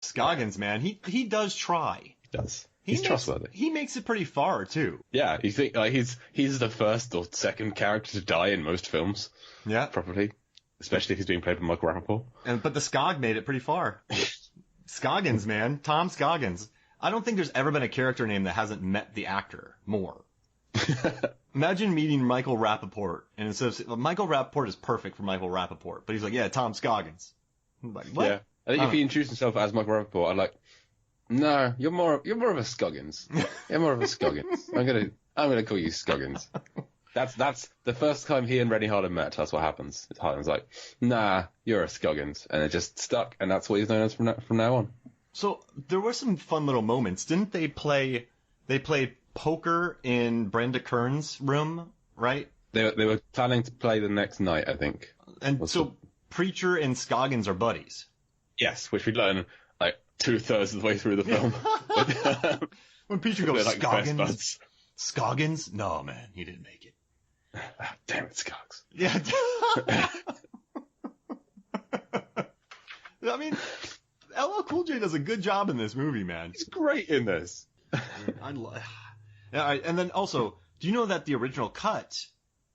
Scoggins, man, he does try. He does. He's trustworthy. He makes it pretty far too. Yeah, you think like he's the first or second character to die in most films. Yeah, probably, especially if he's being played by Michael Rappaport. But the Scog made it pretty far. Scoggins, man, Tom Scoggins. I don't think there's ever been a character name that hasn't met the actor more. Imagine meeting Michael Rappaport, and instead of Michael Rappaport is perfect for Michael Rappaport, but he's like, yeah, Tom Scoggins. I'm like, what? Yeah, I think if he introduced himself as Michael Rappaport, I'd like, no, you're more of a Scoggins. You're more of a Scoggins. I'm gonna call you Scoggins. That's the first time he and Rennie Harlan met. That's what happens. Harlan's like, nah, you're a Scoggins, and it just stuck, and that's what he's known as from now on. So there were some fun little moments. Didn't they play? They played poker in Brenda Kern's room, right? They were planning to play the next night, I think. And so Preacher and Scoggins are buddies. Yes, which we learn like 2/3 of the way through the film. When Preacher goes, like Scoggins, Scoggins? No, man, he didn't make it. Damn it, Scogs. Yeah. I mean, LL Cool J does a good job in this movie, man. He's great in this. Yeah, and then also, do you know that the original cut,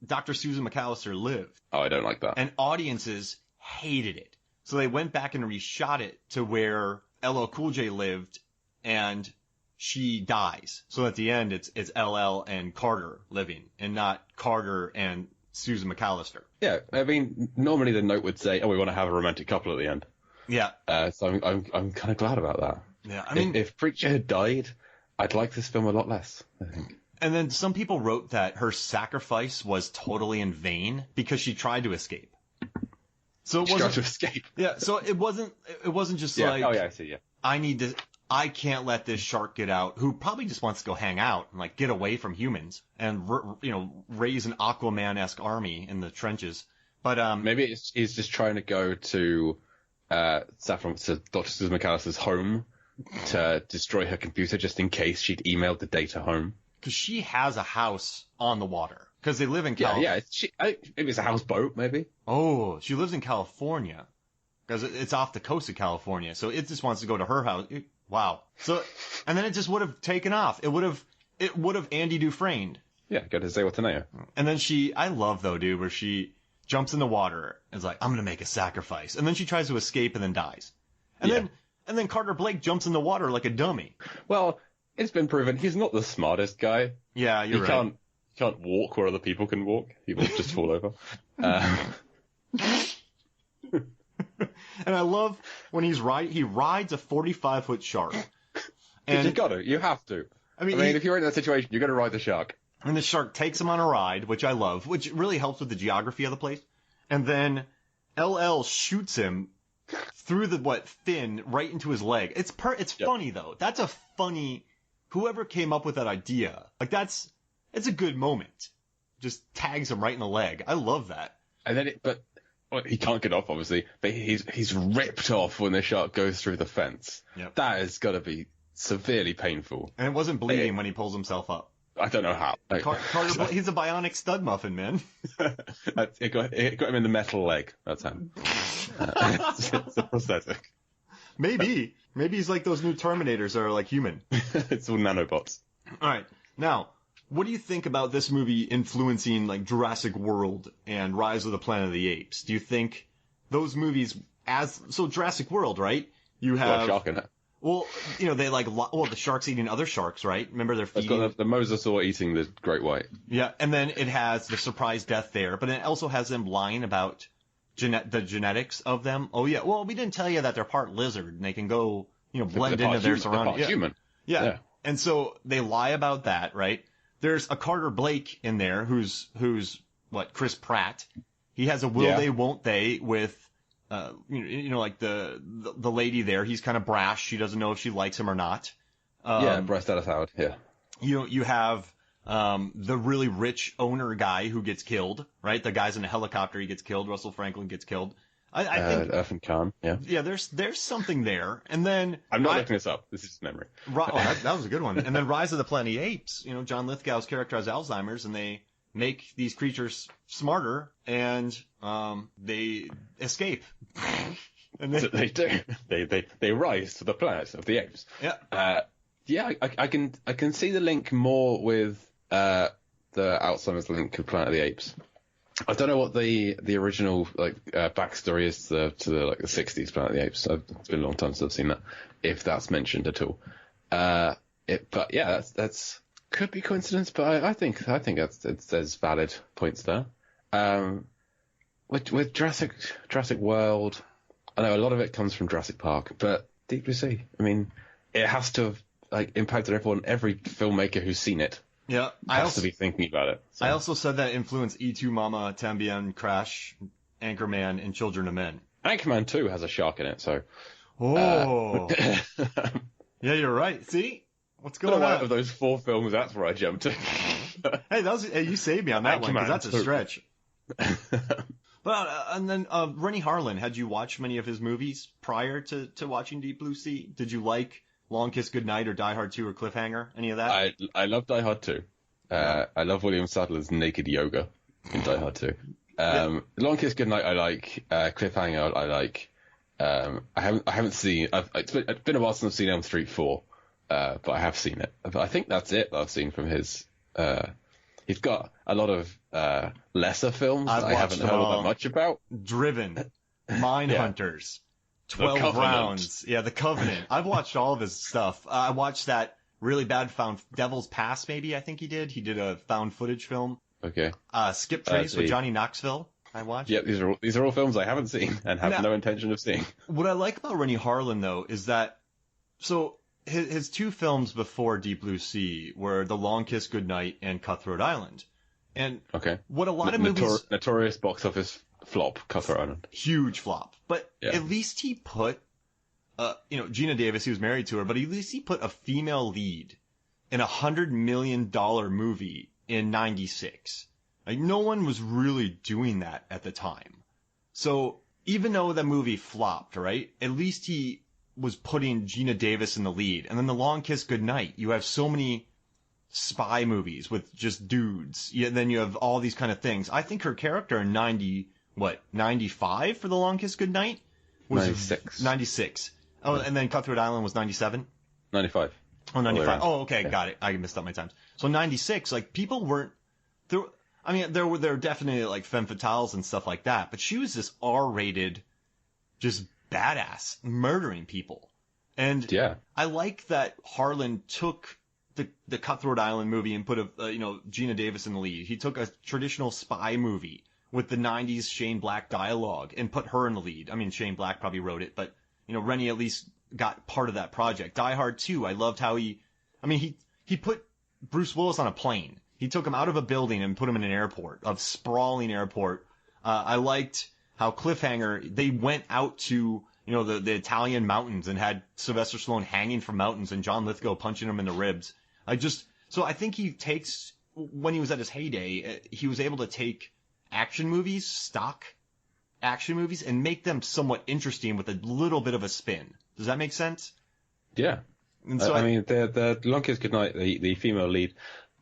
Dr. Susan McAllister lived? Oh, I don't like that. And audiences hated it. So they went back and reshot it to where LL Cool J lived, and she dies. So at the end, it's LL and Carter living, and not Carter and Susan McAllister. Yeah, I mean, normally the note would say, "Oh, we want to have a romantic couple at the end." Yeah. So I'm kind of glad about that. Yeah, I mean, if Preacher had died, I'd like this film a lot less, I think. And then some people wrote that her sacrifice was totally in vain because she tried to escape. So it wasn't tried to escape. Yeah, so it wasn't just like, oh yeah, I see, yeah. I can't let this shark get out, who probably just wants to go hang out and like get away from humans and raise an Aquaman-esque army in the trenches. But maybe he's just trying to go to Dr. Susan McAllister's home to destroy her computer just in case she'd emailed the data home. Because she has a house on the water. Because they live in California. Yeah, maybe it's a houseboat, maybe. Oh, she lives in California. Because it's off the coast of California. So it just wants to go to her house. Wow. So, and then it just would have taken off. It would have Andy Dufresne. Yeah, go to Zewataneo. And then I love though, dude, where she jumps in the water and is like, I'm going to make a sacrifice. And then she tries to escape and then dies. And then Carter Blake jumps in the water like a dummy. Well, it's been proven he's not the smartest guy. Yeah, you're right. He can't walk where other people can walk. He will just fall over. And I love when he rides a 45-foot shark. And you have to. I mean, if you're in that situation, you're going to ride the shark. And the shark takes him on a ride, which I love, which really helps with the geography of the place. And then LL shoots him through the fin right into his leg. It's funny though. That's a funny. Whoever came up with that idea, like it's a good moment. Just tags him right in the leg. I love that. And then he can't get off, obviously, but he's ripped off when the shark goes through the fence. Yep. That has got to be severely painful. And it wasn't bleeding when he pulls himself up. I don't know how. Carter, he's a bionic stud muffin, man. It got him in the metal leg. That's how. It's a prosthetic. Maybe he's like those new Terminators that are like human. It's all nanobots. All right. Now, what do you think about this movie influencing like Jurassic World and Rise of the Planet of the Apes? Do you think those movies Jurassic World, right? You have shark in it. Well, they the shark's eating other sharks, right? Remember they're feeding. It's got the mosasaur eating the great white. Yeah, and then it has the surprise death there, but it also has them lying about the genetics of them. Oh yeah, well we didn't tell you that they're part lizard and they can go, blend into their surroundings. They're part human. Yeah, and so they lie about that, right? There's a Carter Blake in there who's Chris Pratt. He has a will they won't they with. Like the lady there, he's kind of brash. She doesn't know if she likes him or not. Bryce Dallas Howard. Yeah. You have the really rich owner guy who gets killed, right? The guy's in a helicopter, he gets killed. Russell Franklin gets killed. I think Irfan Khan. Yeah. Yeah. There's something there, and then I'm not looking this up. This is memory. That was a good one. And then Rise of the Planet of the Apes. John Lithgow's character has Alzheimer's, and they make these creatures smarter, and they escape. And they do. They rise to the Planet of the Apes. Yeah. Yeah, I can see the link more with the Alzheimer's link of Planet of the Apes. I don't know what the original backstory is to the the 60s Planet of the Apes. It's been a long time since I've seen that. If that's mentioned at all. But yeah, that's could be coincidence, but I think there's valid points there. With Jurassic World, I know a lot of it comes from Jurassic Park, but Deep Blue Sea, I mean, it has to have impacted everyone. Every filmmaker who's seen it, has to be thinking about it. So. I also said that influenced E2 Mama, Tambien, Crash, Anchorman, and Children of Men. Anchorman 2 has a shark in it, so. Oh. Yeah, you're right. See? What's going on? Out of those 4 films, that's where I jumped to. Hey, you saved me on that one, because that's a stretch. But and then Rennie Harlin, had you watched many of his movies prior to watching Deep Blue Sea? Did you like Long Kiss Goodnight or Die Hard 2 or Cliffhanger? Any of that? I love Die Hard 2. I love William Sadler's naked yoga in Die Hard 2. Long Kiss Goodnight I like. Cliffhanger I like. I haven't seen. It's been a while since I've seen Elm Street 4, but I have seen it. But I think that's it that I've seen from his. He's got a lot of lesser films that I haven't heard all that much about. Driven, Mindhunters, 12 Rounds. Yeah, The Covenant. I've watched all of his stuff. I watched that really bad Devil's Pass, maybe, I think he did. He did a found footage film. Okay. Skip Trace with Johnny Knoxville, I watched. Yeah, these are all films I haven't seen and have no intention of seeing. What I like about Rennie Harlin, though, is that, so his 2 films before Deep Blue Sea were The Long Kiss Goodnight and Cutthroat Island. And what a lot of movies... Notorious box office flop, Cutthroat Island. Huge flop. But at least he put, Gina Davis, he was married to her, but at least he put a female lead in a $100 million movie in 96. Like, no one was really doing that at the time. So even though the movie flopped, right, at least he was putting Gina Davis in the lead. And then The Long Kiss Goodnight, you have so many spy movies with just dudes. Then you have all these kind of things. I think her character in 95 for The Long Kiss Goodnight? Was 96. 96. Oh, and then Cutthroat Island was 97? 95. Oh, 95. Oh, okay, got it. I missed up my times. So 96, people weren't... There were definitely femme fatales and stuff like that, but she was this R-rated, just badass, murdering people. And I like that Harlan took the Cutthroat Island movie and put Gina Davis in the lead. He took a traditional spy movie with the 90s Shane Black dialogue and put her in the lead. I mean, Shane Black probably wrote it, but, Rennie at least got part of that project. Die Hard 2, I loved how he put Bruce Willis on a plane. He took him out of a building and put him in an airport, a sprawling airport. I liked how Cliffhanger, they went out to, the Italian mountains and had Sylvester Stallone hanging from mountains and John Lithgow punching him in the ribs. So I think he takes, when he was at his heyday, he was able to take action movies, stock action movies, and make them somewhat interesting with a little bit of a spin. Does that make sense? Yeah. And so the Long Kiss Goodnight, the female lead,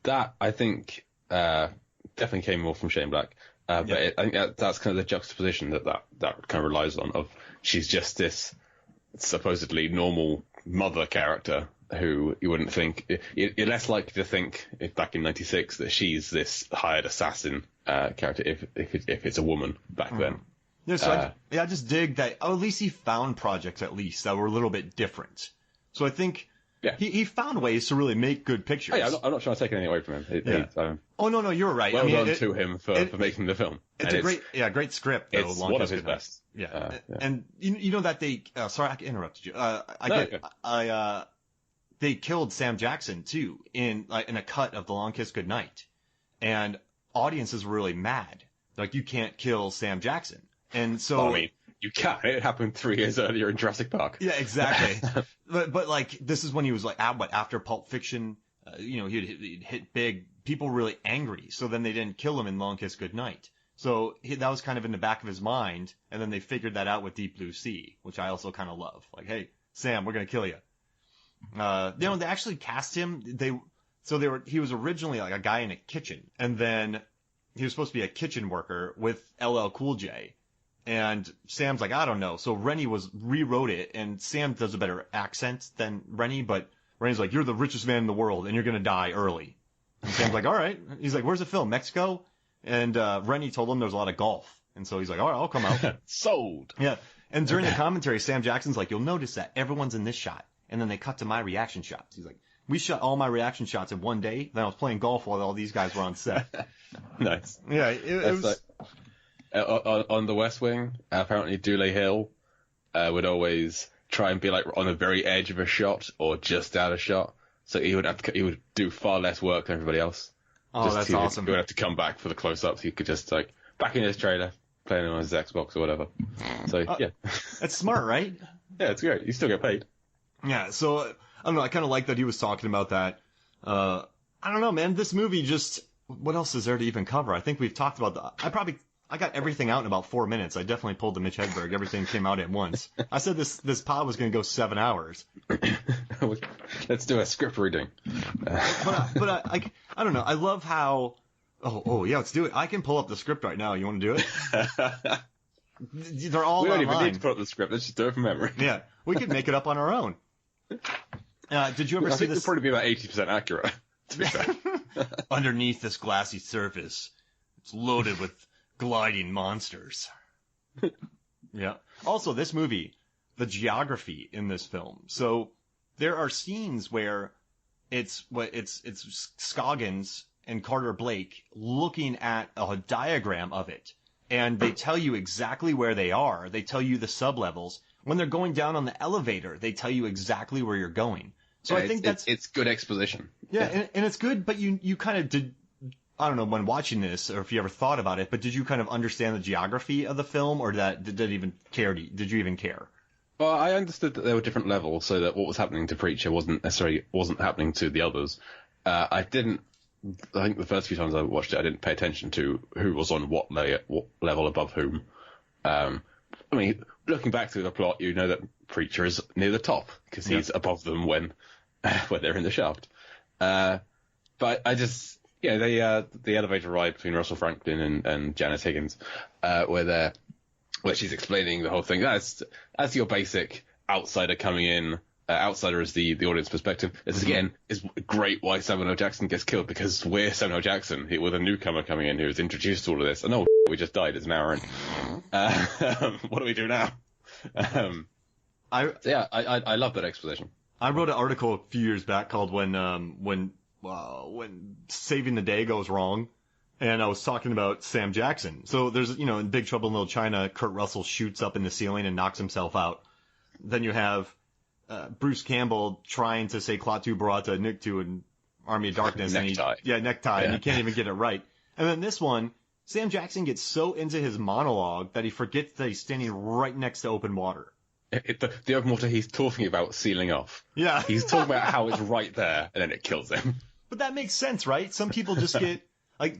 that I think definitely came more from Shane Black. But I think that's kind of the juxtaposition that kind of relies on, of she's just this supposedly normal mother character who you wouldn't think, you're less likely to think back in 96 that she's this hired assassin character if it's a woman back then. Yeah, so I just dig that. Oh, at least he found projects that were a little bit different. So I think he found ways to really make good pictures. Hey, I'm not trying to take anything away from him. No, you're right. Well done to him for making the film. It's great script. Though, it's one of his best. Yeah, and that they. Sorry, I interrupted you. They killed Sam Jackson too in a cut of The Long Kiss Goodnight, and audiences were really mad. Like, you can't kill Sam Jackson, and so. You can't. It happened 3 years earlier in Jurassic Park. Yeah, exactly. but this is when he was after Pulp Fiction, he'd hit big. People were really angry, so then they didn't kill him in Long Kiss Goodnight. So that was kind of in the back of his mind, and then they figured that out with Deep Blue Sea, which I also kind of love. Like, hey, Sam, we're gonna kill you. They actually cast him. He was originally a guy in a kitchen, and then he was supposed to be a kitchen worker with LL Cool J. And Sam's like, I don't know. So Rennie rewrote it, and Sam does a better accent than Rennie, but Rennie's like, you're the richest man in the world, and you're going to die early. And Sam's like, all right. He's like, where's the film? Mexico? And Rennie told him there's a lot of golf. And so he's like, all right, I'll come out. Sold. Yeah. And during the commentary, Sam Jackson's like, you'll notice that everyone's in this shot. And then they cut to my reaction shots. He's like, we shot all my reaction shots in one day. Then I was playing golf while all these guys were on set. Nice. Yeah, it was... Like, on The West Wing, apparently Dooley Hill would always try and be like on the very edge of a shot or just out of shot. So he would do far less work than everybody else. Oh, that's awesome. He would have to come back for the close-ups. He could just like back in his trailer, playing on his Xbox or whatever. So yeah, that's smart, right? Yeah, it's great. You still get paid. Yeah. So I don't know. I kind of like that he was talking about that. I don't know, man. This movie just. What else is there to even cover? I think we've talked about I got everything out in about 4 minutes. I definitely pulled the Mitch Hedberg. Everything came out at once. I said this pod was going to go 7 hours. Let's do a script reading. But I don't know. I love how. Oh yeah, let's do it. I can pull up the script right now. You want to do it? They're all We don't online. even need to pull up the script. Let's just do it from memory. Yeah, we could make it up on our own. Did you ever I see think this? it'll probably be about 80% accurate. To be fair. Underneath this glassy surface, it's loaded with gliding monsters. Yeah. Also, this movie, the geography in this film. So there are scenes where it's Scoggins and Carter Blake looking at a diagram of it, and they tell you exactly where they are. They tell you the sublevels. When they're going down on the elevator, they tell you exactly where you're going. So yeah, I think it's good exposition. Yeah, and it's good, but you kind of did. I don't know when watching this, or if you ever thought about it, but did you kind of understand the geography of the film, or did you even care? Well, I understood that there were different levels, so that what was happening to Preacher wasn't happening to the others. I think the first few times I watched it, I didn't pay attention to who was on what level above whom. I mean, looking back through the plot, you know that Preacher is near the top because he's above them when they're in the shaft. But I just. Yeah, the elevator ride between Russell Franklin and Janice Higgins, where she's explaining the whole thing. That's your basic outsider coming in. Outsider is the audience perspective. This again is great why Samuel L. Jackson gets killed, because we're Samuel L. Jackson with a newcomer coming in who's introduced to all of this. And we just died. It's an hour in. What do we do now? I love that exposition. I wrote an article a few years back called when Saving the Day goes wrong, and I was talking about Sam Jackson. So there's, in Big Trouble in Little China, Kurt Russell shoots up in the ceiling and knocks himself out. Then you have Bruce Campbell trying to say Klaatu Barada Nikto in Army of Darkness. Necktie. And he can't even get it right. And then this one, Sam Jackson gets so into his monologue that he forgets that he's standing right next to open water. The open water he's talking about sealing off. Yeah. He's talking about how it's right there, and then it kills him. But that makes sense, right? Some people just get,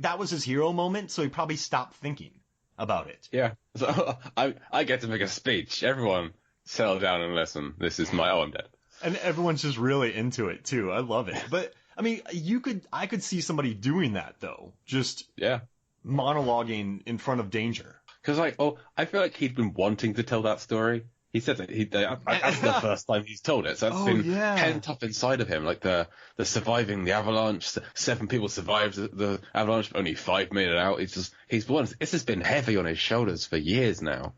that was his hero moment, so he probably stopped thinking about it. Yeah. So I get to make a speech. Everyone, settle down and listen. This is I'm dead. And everyone's just really into it, too. I love it. But, I mean, I could see somebody doing that, though. Just monologuing in front of danger. Because, I feel like he'd been wanting to tell that story. He said that that's the first time he's told it, so that's been pent up inside of him. Like the surviving the avalanche, 7 people survived the avalanche, but only 5 made it out. This has been heavy on his shoulders for years now,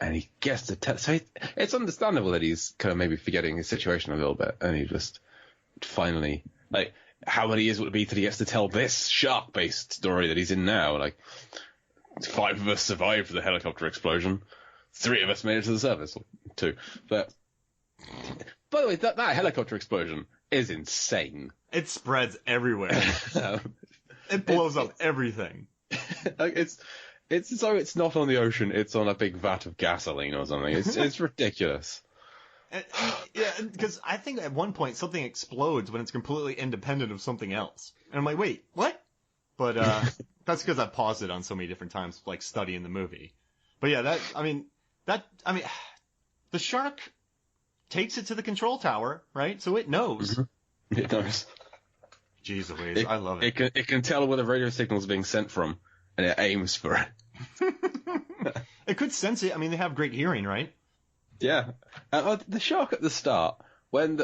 and he gets to tell. So it's understandable that he's kind of maybe forgetting his situation a little bit, and he just finally how many years would it be till he gets to tell this shark-based story that he's in now? 5 of us survived the helicopter explosion. 3 of us made it to the surface. 2. But, by the way, that helicopter explosion is insane. It spreads everywhere. It blows up everything. It's so it's not on the ocean, it's on a big vat of gasoline or something. It's ridiculous. Yeah, because I think at one point something explodes when it's completely independent of something else. And I'm like, wait, what? But that's because I paused it on so many different times, studying the movie. But yeah, the shark takes it to the control tower, right? So it knows. Mm-hmm. It knows. Jeez Louise, I love it. It can tell where the radio signal is being sent from, and it aims for it. It could sense it. I mean, they have great hearing, right? Yeah. The shark at the start, when